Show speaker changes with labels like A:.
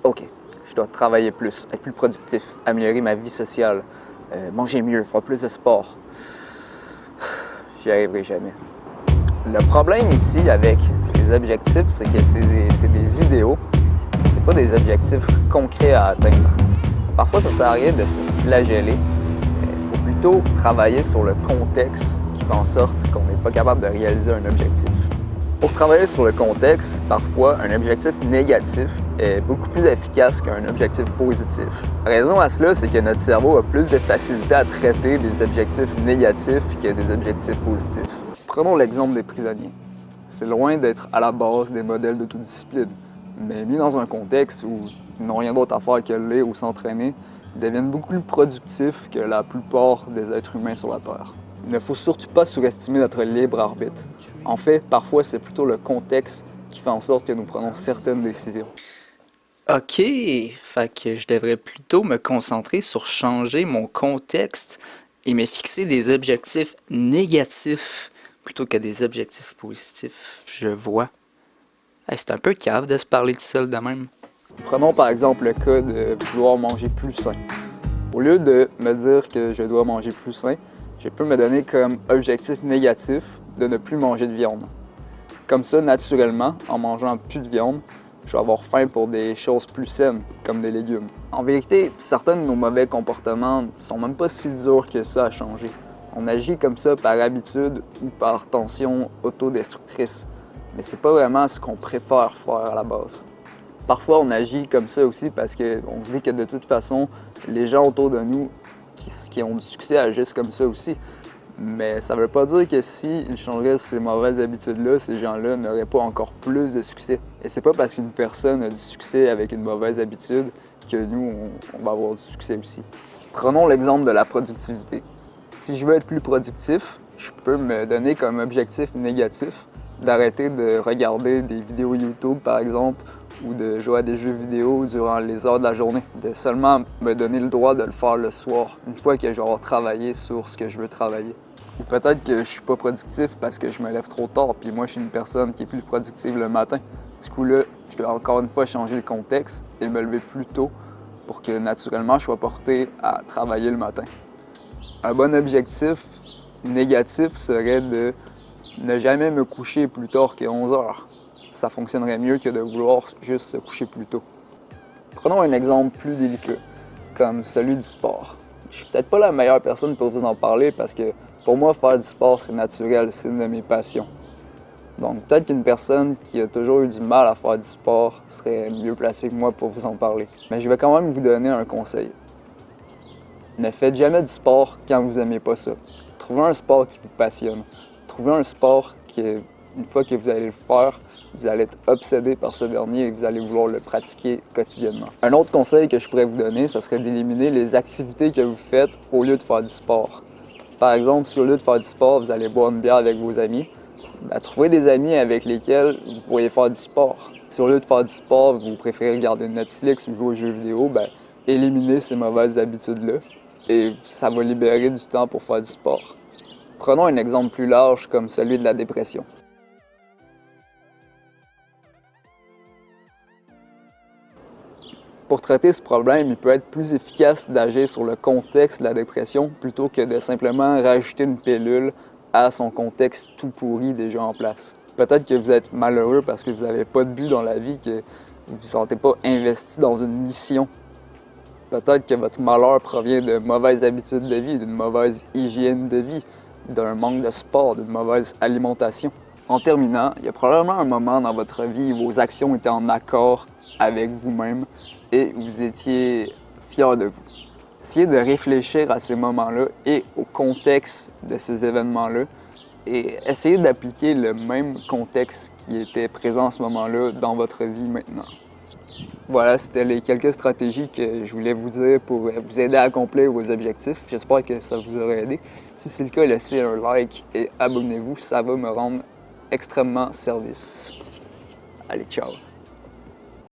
A: OK, je dois travailler plus, être plus productif, améliorer ma vie sociale, manger mieux, faire plus de sport. J'y arriverai jamais. Le problème ici avec ces objectifs, c'est que c'est des idéaux, c'est pas des objectifs concrets à atteindre. Parfois, ça sert à rien de se flageller. Il faut plutôt travailler sur le contexte qui fait en sorte qu'on n'est pas capable de réaliser un objectif. Pour travailler sur le contexte, parfois, un objectif négatif est beaucoup plus efficace qu'un objectif positif. La raison à cela, c'est que notre cerveau a plus de facilité à traiter des objectifs négatifs que des objectifs positifs. Prenons l'exemple des prisonniers. C'est loin d'être à la base des modèles d'autodiscipline, mais mis dans un contexte où ils n'ont rien d'autre à faire que lire ou s'entraîner, ils deviennent beaucoup plus productifs que la plupart des êtres humains sur la Terre. Il ne faut surtout pas sous-estimer notre libre arbitre. En fait, parfois, c'est plutôt le contexte qui fait en sorte que nous prenons certaines décisions.
B: Ok, fait que je devrais plutôt me concentrer sur changer mon contexte et me fixer des objectifs négatifs plutôt que des objectifs positifs, je vois. Hey, c'est un peu cave de se parler tout seul de même.
A: Prenons par exemple le cas de vouloir manger plus sain. Au lieu de me dire que je dois manger plus sain, je peux me donner comme objectif négatif de ne plus manger de viande. Comme ça, naturellement, en mangeant plus de viande, je vais avoir faim pour des choses plus saines, comme des légumes. En vérité, certains de nos mauvais comportements sont même pas si durs que ça à changer. On agit comme ça par habitude ou par tension autodestructrice, mais c'est pas vraiment ce qu'on préfère faire à la base. Parfois, on agit comme ça aussi parce qu'on se dit que de toute façon, les gens autour de nous qui ont du succès agissent comme ça aussi. Mais ça ne veut pas dire que s'ils changeraient ces mauvaises habitudes-là, ces gens-là n'auraient pas encore plus de succès. Et c'est pas parce qu'une personne a du succès avec une mauvaise habitude que nous, on va avoir du succès aussi. Prenons l'exemple de la productivité. Si je veux être plus productif, je peux me donner comme objectif négatif d'arrêter de regarder des vidéos YouTube, par exemple, ou de jouer à des jeux vidéo durant les heures de la journée. De seulement me donner le droit de le faire le soir, une fois que je vais avoir travaillé sur ce que je veux travailler. Ou peut-être que je suis pas productif parce que je me lève trop tard, puis moi je suis une personne qui est plus productive le matin. Du coup là, je dois encore une fois changer le contexte et me lever plus tôt pour que naturellement je sois porté à travailler le matin. Un bon objectif négatif serait de ne jamais me coucher plus tard que 11 heures. Ça fonctionnerait mieux que de vouloir juste se coucher plus tôt. Prenons un exemple plus délicat, comme celui du sport. Je suis peut-être pas la meilleure personne pour vous en parler parce que pour moi, faire du sport, c'est naturel, c'est une de mes passions. Donc peut-être qu'une personne qui a toujours eu du mal à faire du sport serait mieux placée que moi pour vous en parler. Mais je vais quand même vous donner un conseil. Ne faites jamais du sport quand vous n'aimez pas ça. Trouvez un sport qui vous passionne. Trouvez un sport qui, une fois que vous allez le faire, vous allez être obsédé par ce dernier et que vous allez vouloir le pratiquer quotidiennement. Un autre conseil que je pourrais vous donner, ce serait d'éliminer les activités que vous faites au lieu de faire du sport. Par exemple, si au lieu de faire du sport, vous allez boire une bière avec vos amis, trouvez des amis avec lesquels vous pourriez faire du sport. Si au lieu de faire du sport, vous préférez regarder Netflix ou jouer aux jeux vidéo, éliminez ces mauvaises habitudes-là et ça va libérer du temps pour faire du sport. Prenons un exemple plus large comme celui de la dépression. Pour traiter ce problème, il peut être plus efficace d'agir sur le contexte de la dépression plutôt que de simplement rajouter une pilule à son contexte tout pourri déjà en place. Peut-être que vous êtes malheureux parce que vous n'avez pas de but dans la vie, que vous ne vous sentez pas investi dans une mission. Peut-être que votre malheur provient de mauvaises habitudes de vie, d'une mauvaise hygiène de vie, d'un manque de sport, d'une mauvaise alimentation. En terminant, il y a probablement un moment dans votre vie où vos actions étaient en accord avec vous-même et vous étiez fier de vous. Essayez de réfléchir à ces moments-là et au contexte de ces événements-là et essayez d'appliquer le même contexte qui était présent à ce moment-là dans votre vie maintenant. Voilà, c'était les quelques stratégies que je voulais vous dire pour vous aider à accomplir vos objectifs. J'espère que ça vous aura aidé. Si c'est le cas, laissez un like et abonnez-vous, ça va me rendre extrêmement service. Allez, ciao!